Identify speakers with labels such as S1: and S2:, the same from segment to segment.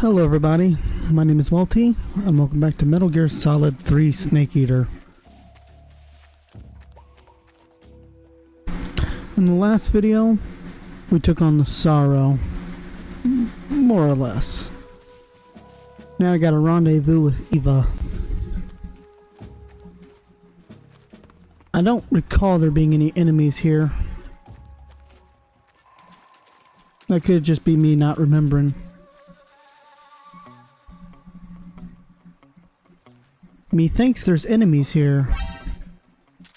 S1: Hello everybody, my name is Walty, and welcome back to Metal Gear Solid 3 Snake Eater. In the last video, we took on the Sorrow, more or less. Now I got a rendezvous with Eva. I don't recall there being any enemies here. That could just be me not remembering. Methinks there's enemies here.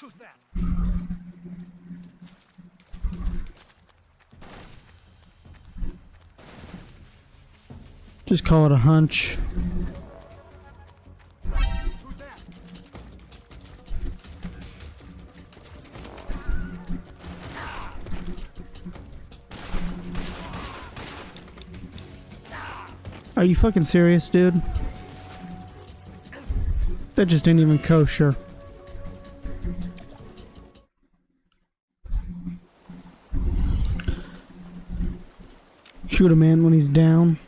S2: Who's that?
S1: Just call it a hunch.
S2: Who's that?
S1: Are you fucking serious, dude? That just ain't even kosher. Shoot a man when he's down.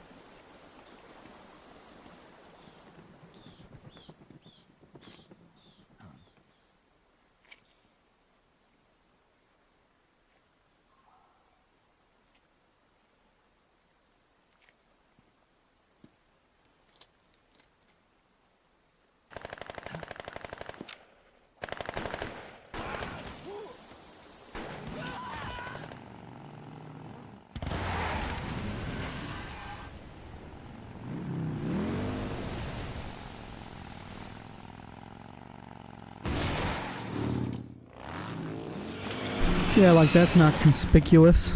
S1: Yeah, like that's not conspicuous.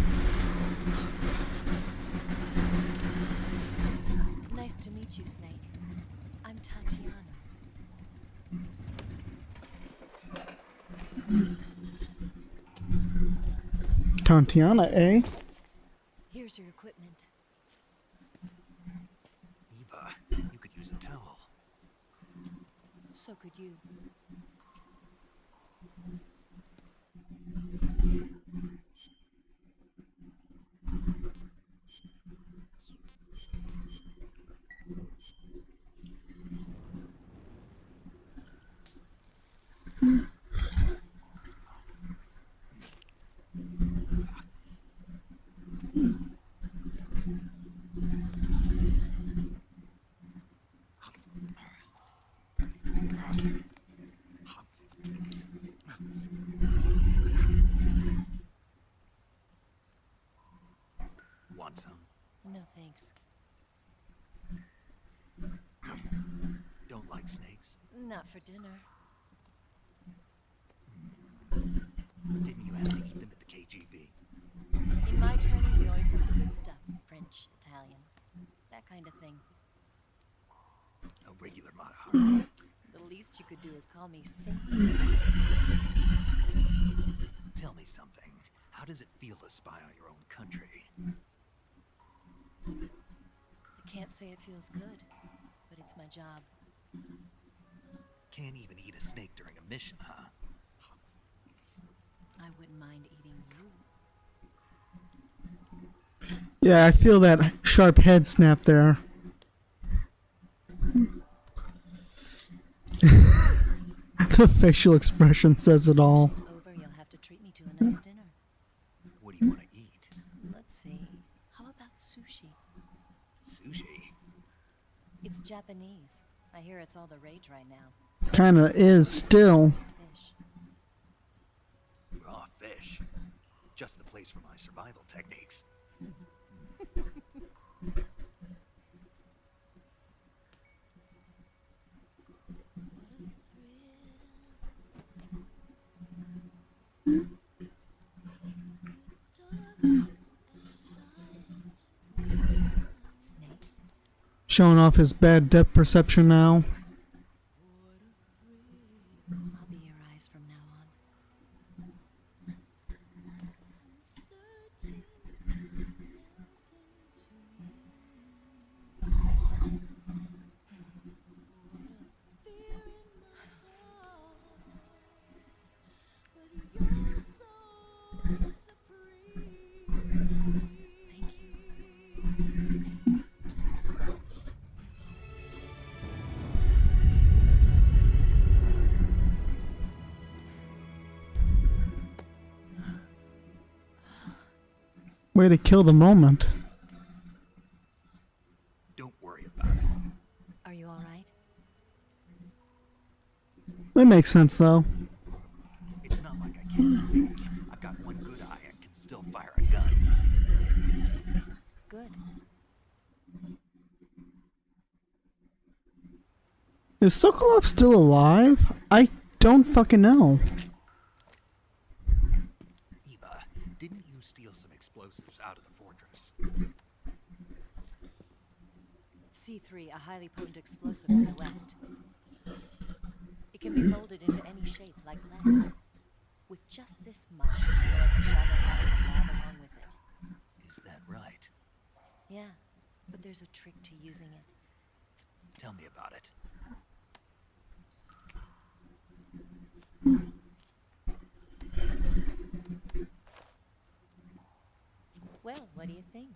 S3: Nice to meet you, Snake. I'm Tatiana.
S1: Tatiana, eh?
S3: Here's your equipment.
S2: Eva, you could use a towel.
S3: So could you.
S2: Want some?
S3: No thanks.
S2: Don't like snakes?
S3: Not for dinner.
S2: Didn't you have to eat them at the KGB?
S3: In my training, we always got the good stuff. French, Italian, that kind of thing.
S2: A regular Matahari.
S3: The least you could do is call me sick.
S2: Tell me something. How does it feel to spy on your own country?
S3: I can't say it feels good, but it's my job.
S2: Can't even eat a snake during a mission, huh?
S3: I wouldn't mind eating you.
S1: Yeah, I feel that sharp head snap there. The facial expression says it all.
S3: It's over, you'll have to treat me to a nice dinner.
S2: What do you want to eat?
S3: Let's see. How about sushi?
S2: Sushi?
S3: It's Japanese. I hear it's all the rage right now.
S1: Kinda is still.
S3: Fish.
S2: Raw fish. Just the place for my survival techniques.
S3: Snake.
S1: Showing off his bad depth perception now.
S3: I'll be your eyes from now on.
S1: Way to kill the moment.
S2: Don't worry about it.
S3: Are you alright?
S1: It makes sense though.
S2: It's not like I can't see. I've got one good eye and can still fire a gun.
S3: Good.
S1: Is Sokolov still alive? I don't fucking know.
S2: Eva, didn't you steal some explosives out of the fortress?
S3: C3, a highly potent explosive from the west. It can be molded into any shape, like clay. With just this much, you can blow up the shagahod in the lab along with it.
S2: Is that right?
S3: Yeah, but there's a trick to using it.
S2: Tell me about it.
S3: Well, what do you think?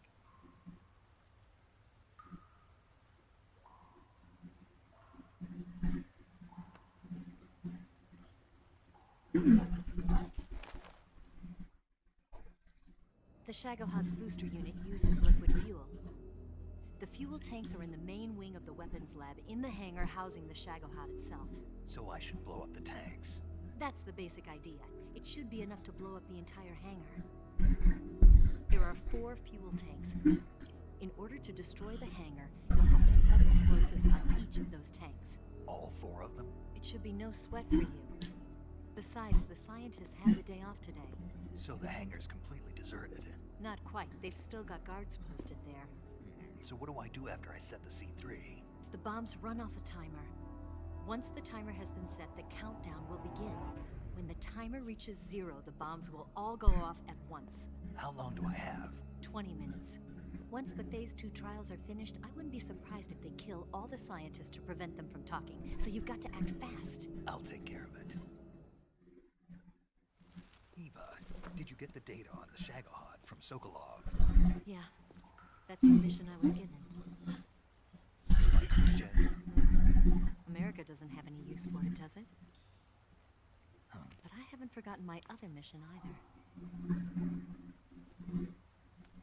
S3: The Shagohod's booster unit uses liquid fuel. The fuel tanks are in the main wing of the weapons lab in the hangar housing the Shagahod itself.
S2: So I should blow up the tanks.
S3: That's the basic idea. It should be enough to blow up the entire hangar. There are 4 fuel tanks. In order to destroy the hangar, you'll have to set explosives on each of those tanks.
S2: All 4 of them?
S3: It should be no sweat for you. Besides, the scientists had the day off today.
S2: So the hangar's completely deserted.
S3: Not quite. They've still got guards posted there.
S2: So what do I do after I set the C3?
S3: The bombs run off a timer. Once the timer has been set, the countdown will begin. When the timer reaches 0, the bombs will all go off at once.
S2: How long do I have?
S3: 20 minutes. Once the Phase 2 trials are finished, I wouldn't be surprised if they kill all the scientists to prevent them from talking. So you've got to act fast.
S2: I'll take care of it. Eva, did you get the data on the shagahod from Sokolov?
S3: Yeah, that's the mission I was given.
S2: Like Christian?
S3: America doesn't have any use for it, does it? But I haven't forgotten my other mission either.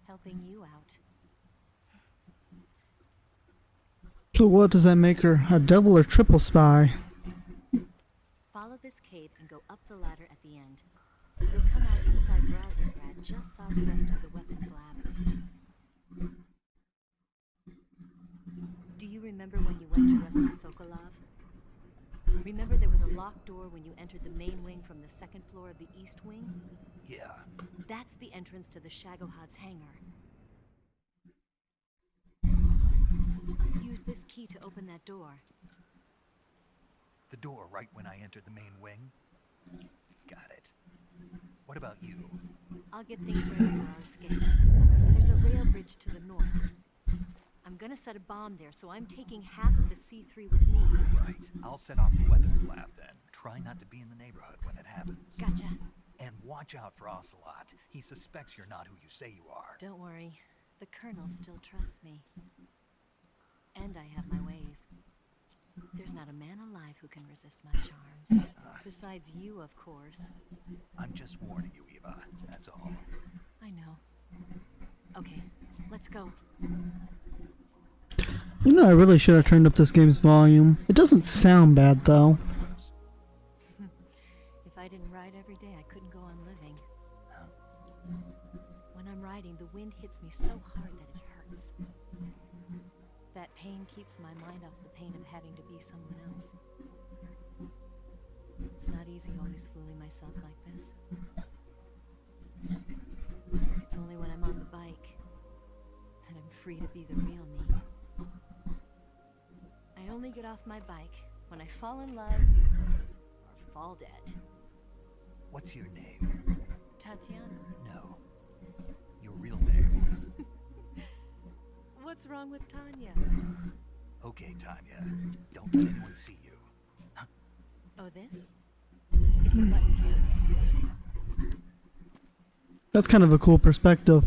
S3: Helping you out.
S1: So what does that make her? A double or triple spy?
S3: Follow this cave and go up the ladder at the end. You'll come out inside Brasnograd, just southwest of the weapons lab. Do you remember when you went to rescue Sokolov? Remember there was a locked door when you entered the main wing from the 2nd floor of the east wing?
S2: Yeah.
S3: That's the entrance to the Shagohod's hangar. Use this key to open that door.
S2: The door right when I enter the main wing? Got it. What about you?
S3: I'll get things ready for our escape. There's a rail bridge to the north. I'm gonna set a bomb there, so I'm taking half of the C3 with me.
S2: Right. I'll set off the weapons lab then. Try not to be in the neighborhood when it happens.
S3: Gotcha.
S2: And watch out for Ocelot. He suspects you're not who you say you are.
S3: Don't worry. The Colonel still trusts me. And I have my ways. There's not a man alive who can resist my charms. Besides you, of course.
S2: I'm just warning you, Eva. That's all.
S3: I know. Okay, let's go.
S1: You know, I really should have turned up this game's volume. It doesn't sound bad though.
S3: If I didn't ride every day, I couldn't go on living. When I'm riding, the wind hits me so hard that it hurts. That pain keeps my mind off the pain of having to be someone else. It's not easy always fooling myself like this. It's only when I'm on the bike that I'm free to be the real me. I only get off my bike when I fall in love or fall dead.
S2: What's your name?
S3: Tatiana.
S2: No. Your real name.
S3: What's wrong with Tanya?
S2: Okay, Tanya. Don't let anyone see you.
S3: Oh, this? It's a button camera.
S1: That's kind of a cool perspective.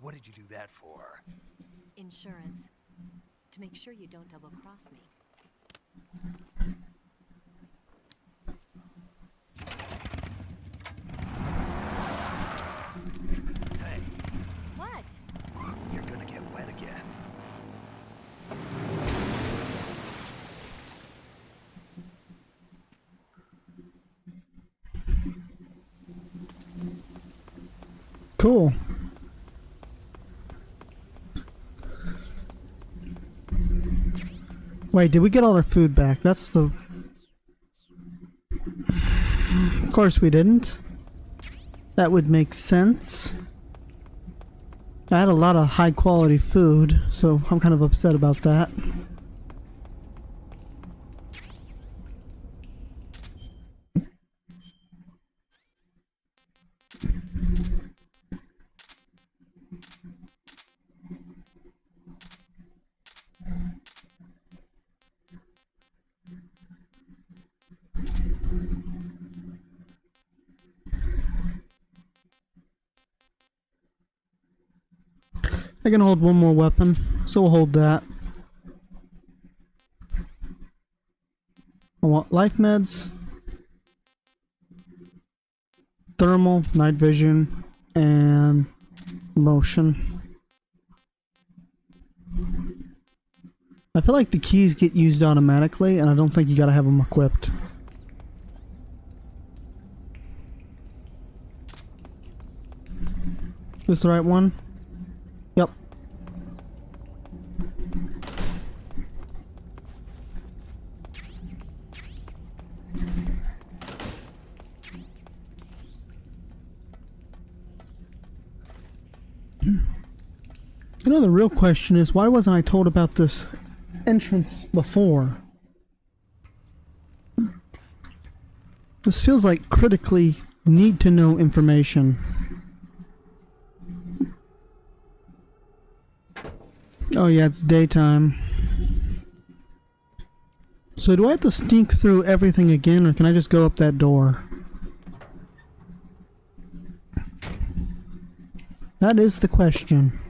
S2: What did you do that for?
S3: Insurance. To make sure you don't double cross me.
S2: Hey,
S3: What?
S1: Cool. Wait, did we get all our food back? That's the... Of course we didn't. That would make sense. I had a lot of high quality food, so I'm kind of upset about that. I can hold one more weapon, so we'll hold that. I want life meds, thermal, night vision, and motion. I feel like the keys get used automatically, and I don't think you gotta have them equipped. This the right one? Yep. You know, the real question is, why wasn't I told about this entrance before? This feels like critically need to know information. Oh yeah, it's daytime. So do I have to sneak through everything again, or can I just go up that door? That is the question.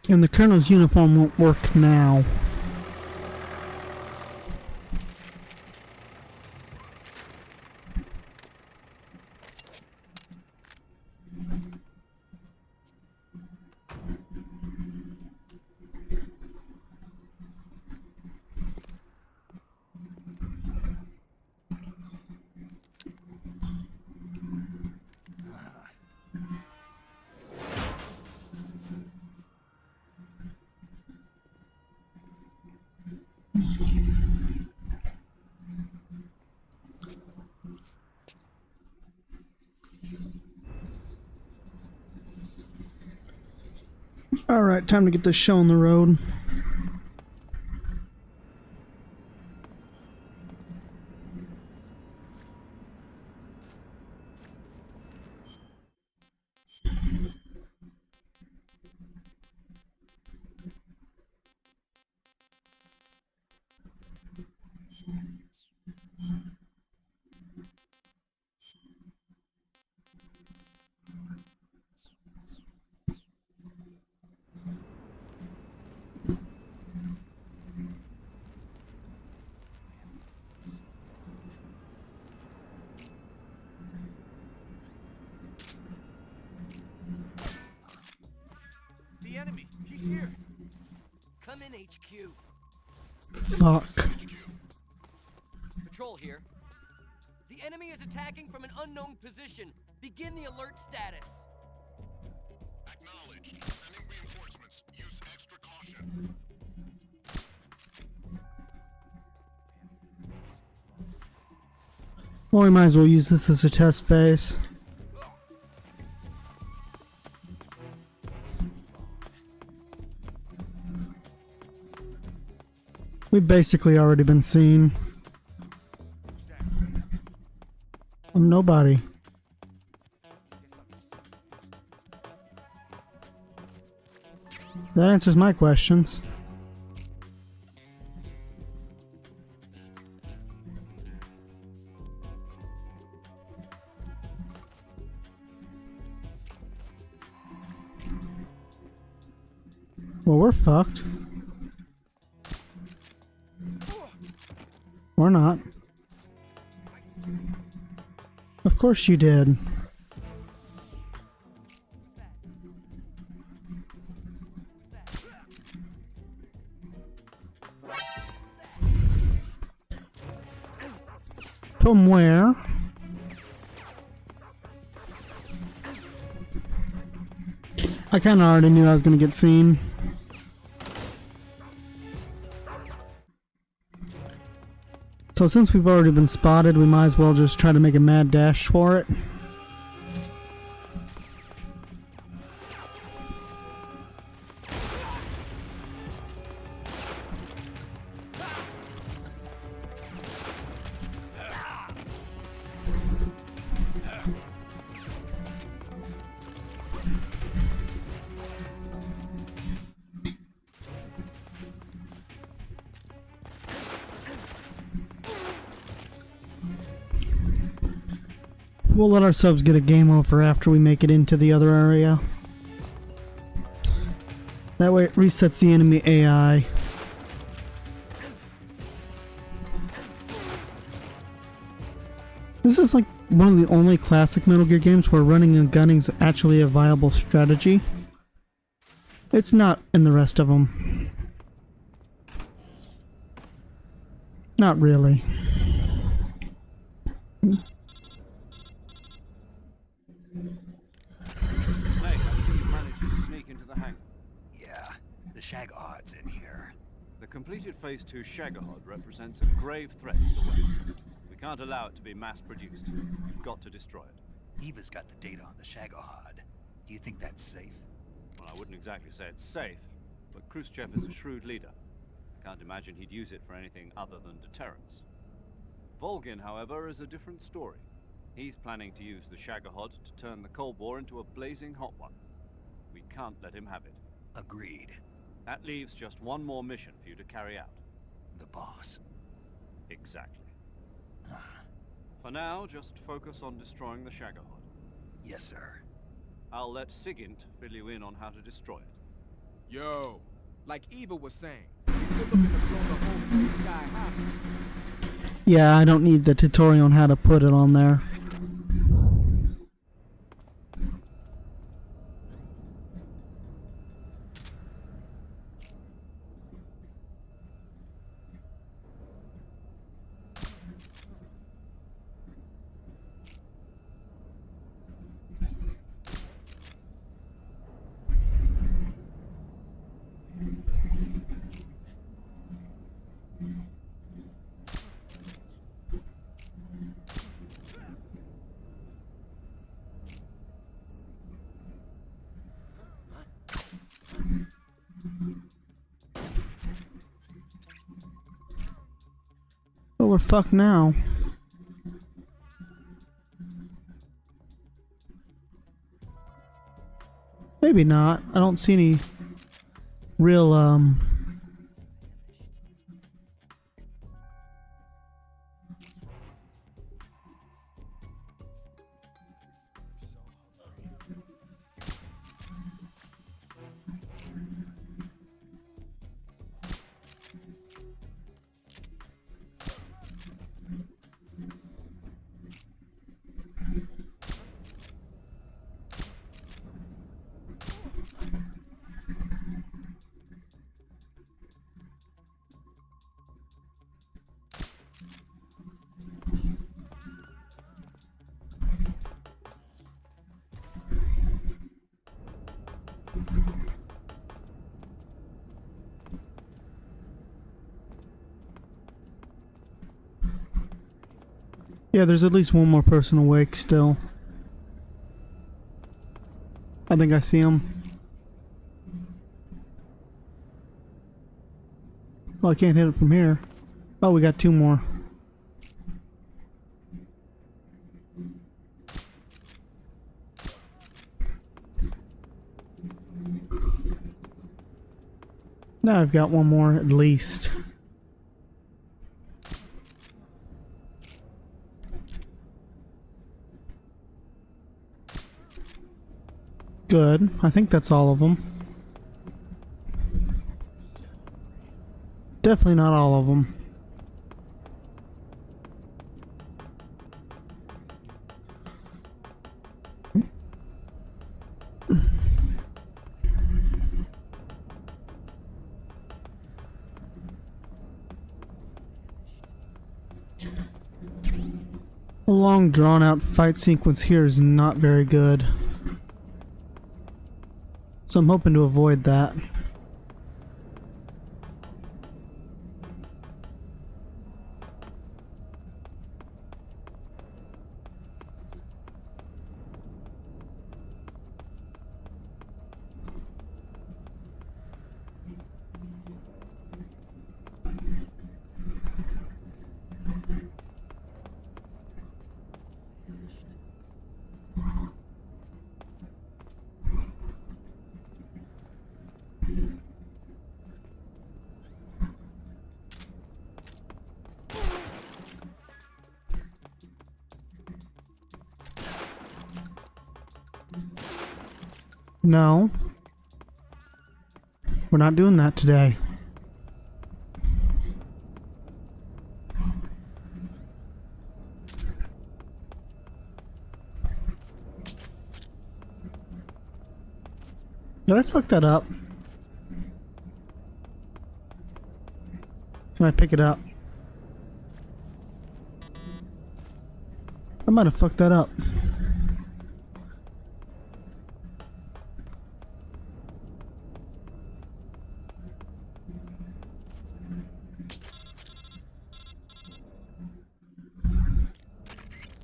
S1: And the colonel's uniform won't work now. Alright, time to get this show on the road.
S2: The enemy, he's here.
S4: Come in, HQ.
S1: Fuck.
S4: Patrol here. The enemy is attacking from an unknown position. Begin the alert status.
S5: Acknowledged. Sending reinforcements. Use extra caution.
S1: Well, we might as well use this as a test phase. We've basically already been seen. I'm nobody. That answers my questions. Well, we're fucked. Or not. Of course you did. From where? I kind of already knew I was going to get seen. So since we've already been spotted, we might as well just try to make a mad dash for it. We'll let our subs get a game over after we make it into the other area. That way it resets the enemy AI. This is like one of the only classic Metal Gear games where running and gunning is actually a viable strategy. It's not in the rest of them. Not really.
S2: Yeah, the shagahod's in here.
S6: The completed Phase 2 shagahod represents a grave threat to the West. We can't allow it to be mass-produced. We've got to destroy it.
S2: Eva's got the data on the shagahod. Do you think that's safe?
S6: Well, I wouldn't exactly say it's safe, but Khrushchev is a shrewd leader. I can't imagine he'd use it for anything other than deterrence. Volgin, however, is a different story. He's planning to use the shagahod to turn the Cold War into a blazing hot one. We can't let him have it.
S2: Agreed.
S6: That leaves just one more mission for you to carry out.
S2: The boss.
S6: Exactly. For now, just focus on destroying the shagahod.
S2: Yes, sir.
S6: I'll let Sigint fill you in on how to destroy it.
S7: Yo, like Eva was saying, if you're looking to blow the whole place sky high.
S1: Yeah, I don't need the tutorial on how to put it on there. But we're fucked now. Maybe not. I don't see any real, yeah, there's at least one more person awake still. I think I see him. Oh, I can't hit it from here. Oh, we got two more. Now I've got one more at least. Good. I think that's all of them. Definitely not all of them. A long drawn out fight sequence here is not very good. So I'm hoping to avoid that. No. We're not doing that today. Did I fuck that up? Can I pick it up? I might have fucked that up.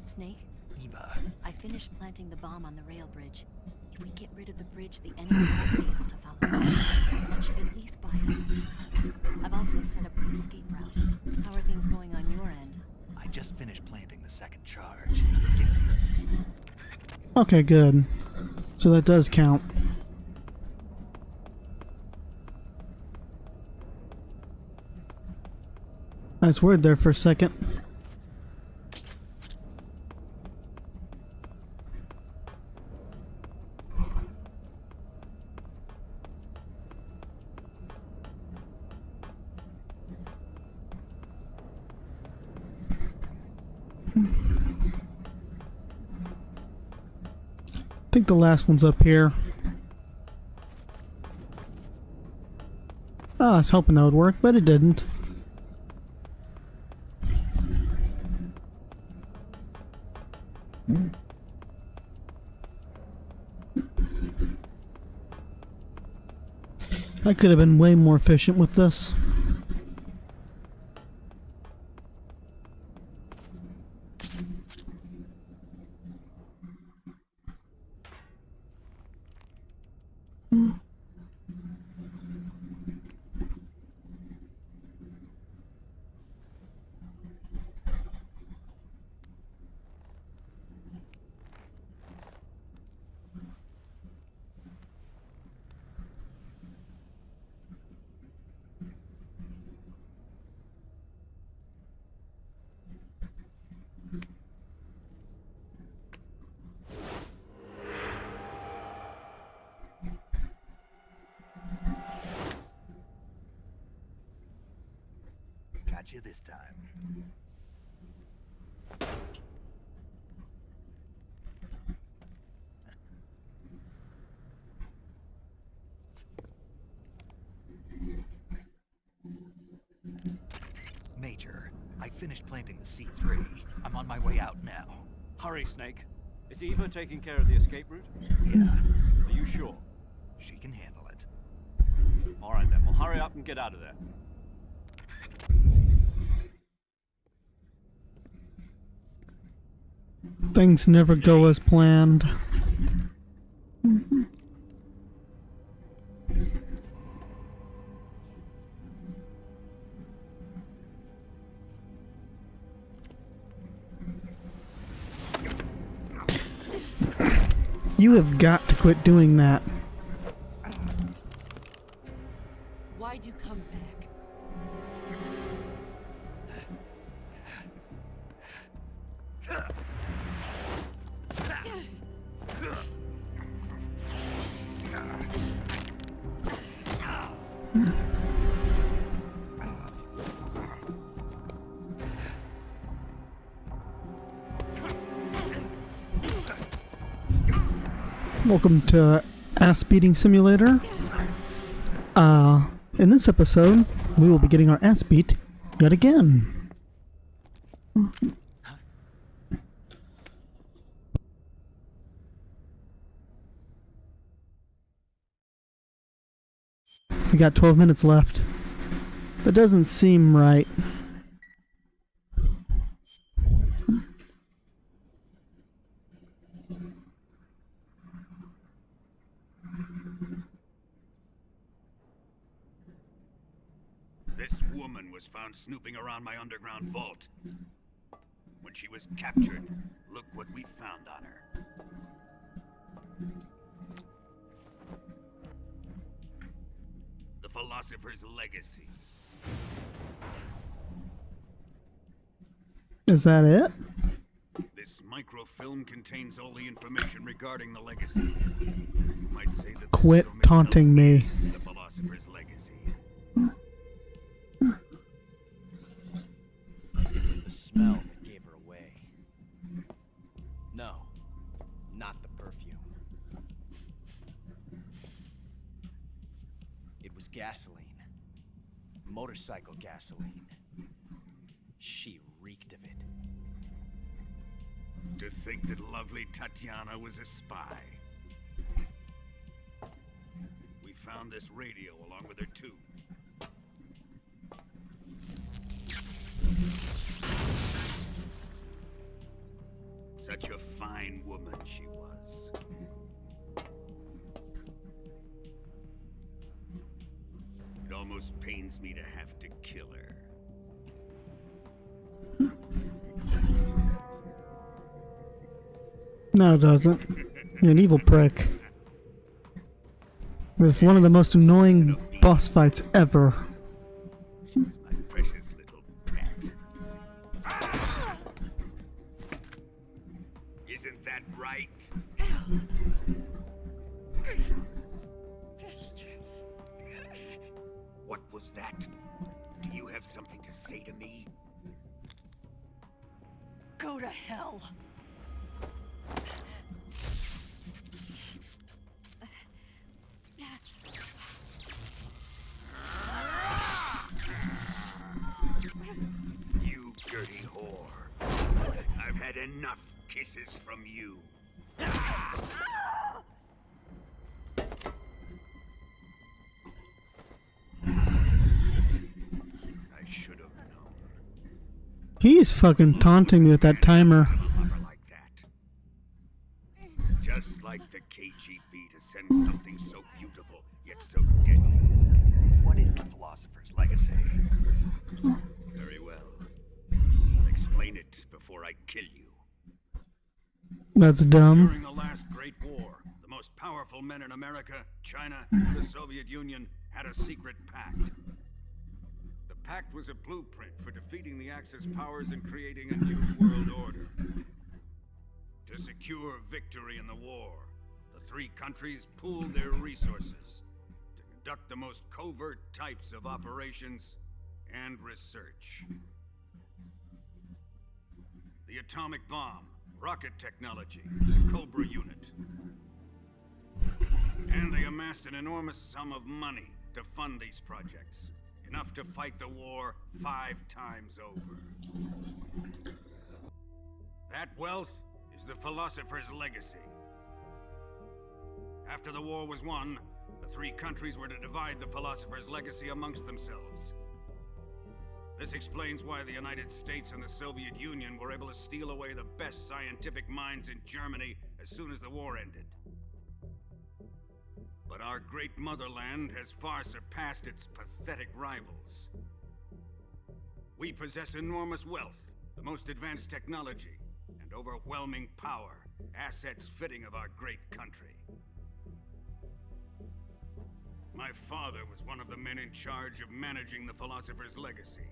S3: Snake,
S2: Eva,
S3: I finished planting the bomb on the rail bridge. If we get rid of the bridge, the enemy won't be able to follow us. That should at least buy us some time. I've also set up the escape route. How are things going on your end?
S2: I just finished planting the second charge.
S1: Okay, good. So that does count. Nice word there for a second. I think the last one's up here. Oh, I was hoping that would work, but it didn't. I could have been way more efficient with this.
S2: Got you this time. Major, I finished planting the C3. I'm on my way out now.
S6: Hurry, Snake. Is Eva taking care of the escape route?
S2: Yeah,
S6: Are you sure?
S2: she can handle it.
S6: All right then, well hurry up and get out of there.
S1: Things never go as planned. You have got to quit doing that.
S4: Why'd you come back?
S1: Welcome to Ass Beating Simulator. In this episode, we will be getting our ass beat yet again. We got 12 minutes left. That doesn't seem right.
S8: This woman was found snooping around my underground vault. When she was captured, look what we found on her. The Philosopher's Legacy.
S1: Is that it?
S8: This microfilm contains all the information regarding the legacy. You might say that
S1: Quit
S8: this film
S1: taunting me.
S8: is the Philosopher's Legacy.
S9: It was the smell that gave her away. No, not the perfume. It was gasoline. Motorcycle gasoline. She reeked of it.
S8: To think that lovely Tatiana was a spy. We found this radio along with her too. Such a fine woman she was. It almost pains me to have to kill her.
S1: No, it doesn't. You're an evil prick. With one of the most annoying boss fights ever.
S8: She was my precious little pet. Isn't that right? What was that? Do you have something to say to me?
S3: Go to hell.
S8: You dirty whore. I've had enough kisses from you. I should have known.
S1: He's fucking taunting me with that timer.
S8: A lover like that. Just like the KGB to send something so beautiful, yet so deadly.
S9: What is the Philosopher's Legacy?
S8: Very well. I'll explain it before I kill you.
S1: That's dumb.
S8: During the last Great War, the most powerful men in America, China, and the Soviet Union had a secret pact. The pact was a blueprint for defeating the Axis powers and creating a new world order. To secure victory in the war, the three countries pooled their resources to conduct the most covert types of operations and research. The atomic bomb, rocket technology, the Cobra unit. And they amassed an enormous sum of money to fund these projects. Enough to fight the war 5 times over. That wealth is the Philosopher's Legacy. After the war was won, the three countries were to divide the Philosopher's Legacy amongst themselves. This explains why the United States and the Soviet Union were able to steal away the best scientific minds in Germany as soon as the war ended. But our great motherland has far surpassed its pathetic rivals. We possess enormous wealth, the most advanced technology, and overwhelming power, assets fitting of our great country. My father was one of the men in charge of managing the Philosopher's Legacy.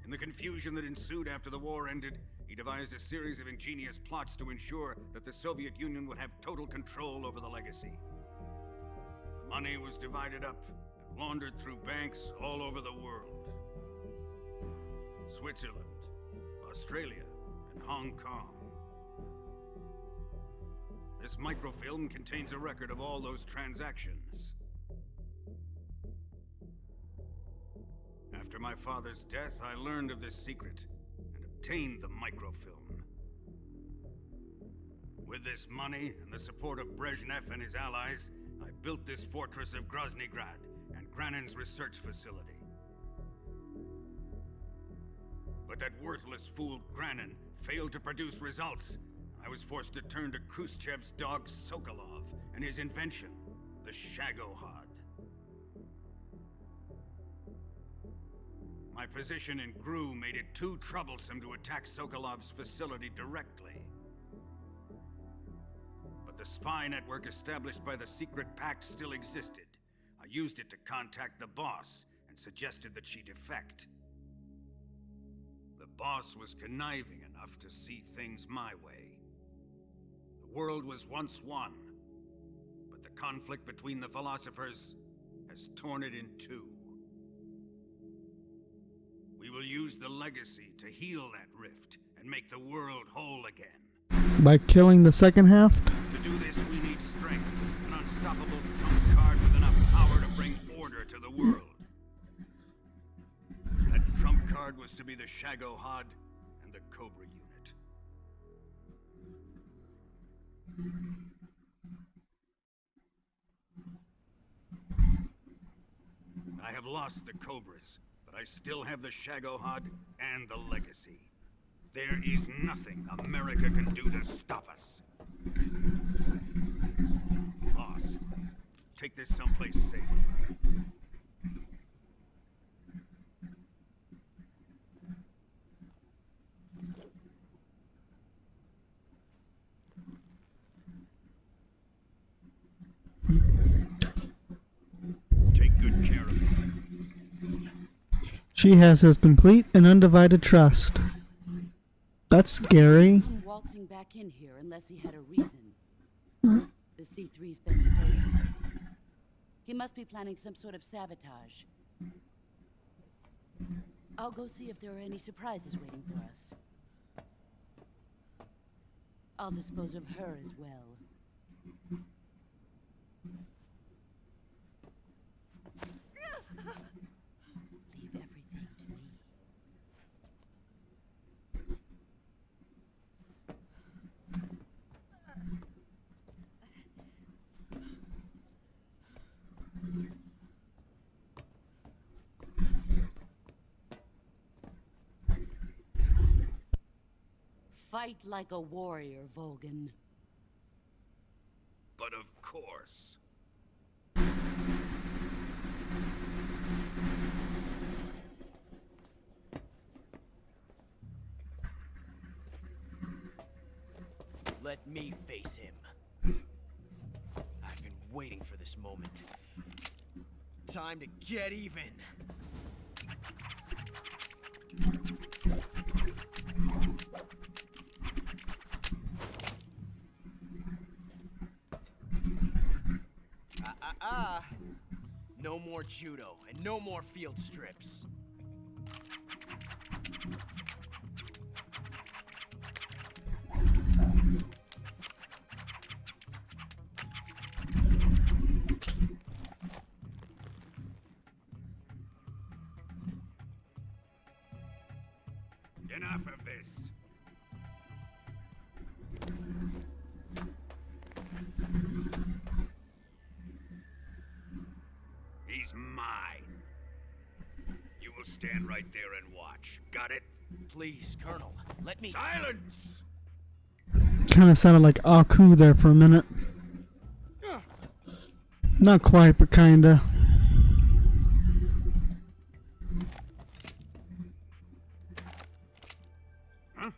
S8: In the confusion that ensued after the war ended, he devised a series of ingenious plots to ensure that the Soviet Union would have total control over the legacy. The money was divided up and laundered through banks all over the world. Switzerland, Australia, and Hong Kong. This microfilm contains a record of all those transactions. After my father's death, I learned of this secret and obtained the microfilm. With this money and the support of Brezhnev and his allies, I built this fortress of Groznygrad Grannon's research facility. But that worthless fool Grannon failed to produce results. I was forced to turn to Khrushchev's dog Sokolov and his invention, the shagahod. My position in GRU made it too troublesome to attack Sokolov's facility directly. But the spy network established by the secret pact still existed. I used it to contact the boss and suggested that she defect. The boss was conniving enough to see things my way. The world was once one, but the conflict between the philosophers has torn it in two. We will use the legacy to heal that rift and make the world whole again.
S1: By killing the second half?
S8: To do this, we need strength, an unstoppable trump card with enough power to bring order to the world. That trump card was to be the shagahod and the Cobra unit. I have lost the Cobras, but I still have the shagahod and the legacy. There is nothing America can do to stop us. Boss, take this someplace safe. Take good care of it.
S1: She has his complete and undivided trust. That's scary.
S10: Come waltzing back in here unless he had a reason. The C3's been stolen. He must be planning some sort of sabotage. I'll go see if there are any surprises waiting for us. I'll dispose of her as well. Leave everything to me. Fight like a warrior, Volgan.
S8: But of course.
S9: Let me face him. I've been waiting for this moment. Time to get even. No more judo and no more field strips.
S8: Enough of this. He's mine. You will stand right there and watch. Got it?
S9: Please, Colonel, let me—
S8: Silence!
S1: Kind of sounded like Aku there for a minute. Not quite, but kinda.
S8: Huh?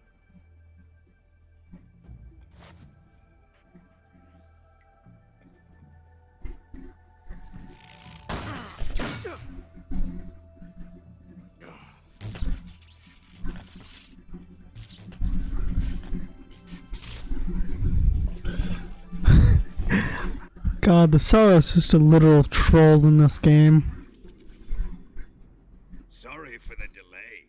S1: God, the Sorrow's just a literal troll in this game.
S8: Sorry for the delay.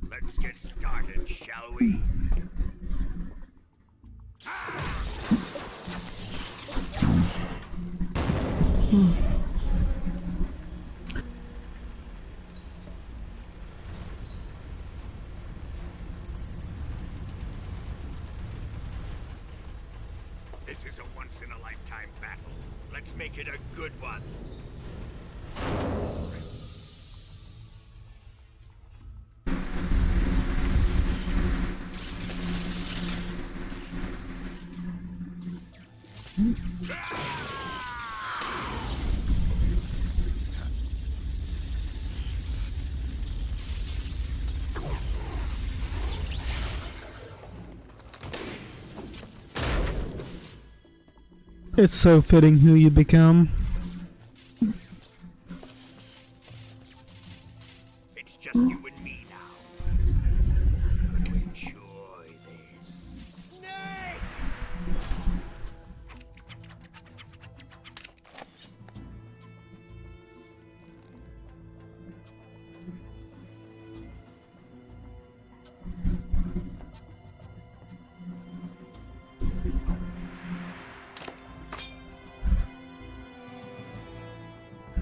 S8: Let's get started, shall we? This This is a once-in-a-lifetime battle. Let's make it a good one.
S1: It's so fitting who you become.
S8: It's just you and me now. Enjoy this. Nay!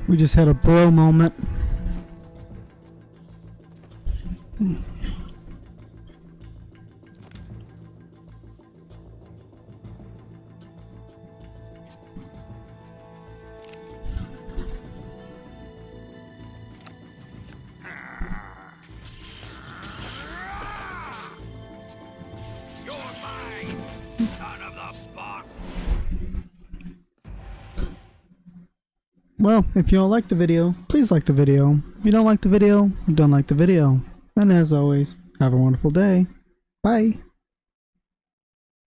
S1: We just had a bro moment.
S8: You're mine, son of the boss.
S1: Well, if you all like the video, please like the video. If you don't like the video, don't like the video. And as always, have a wonderful day. Bye.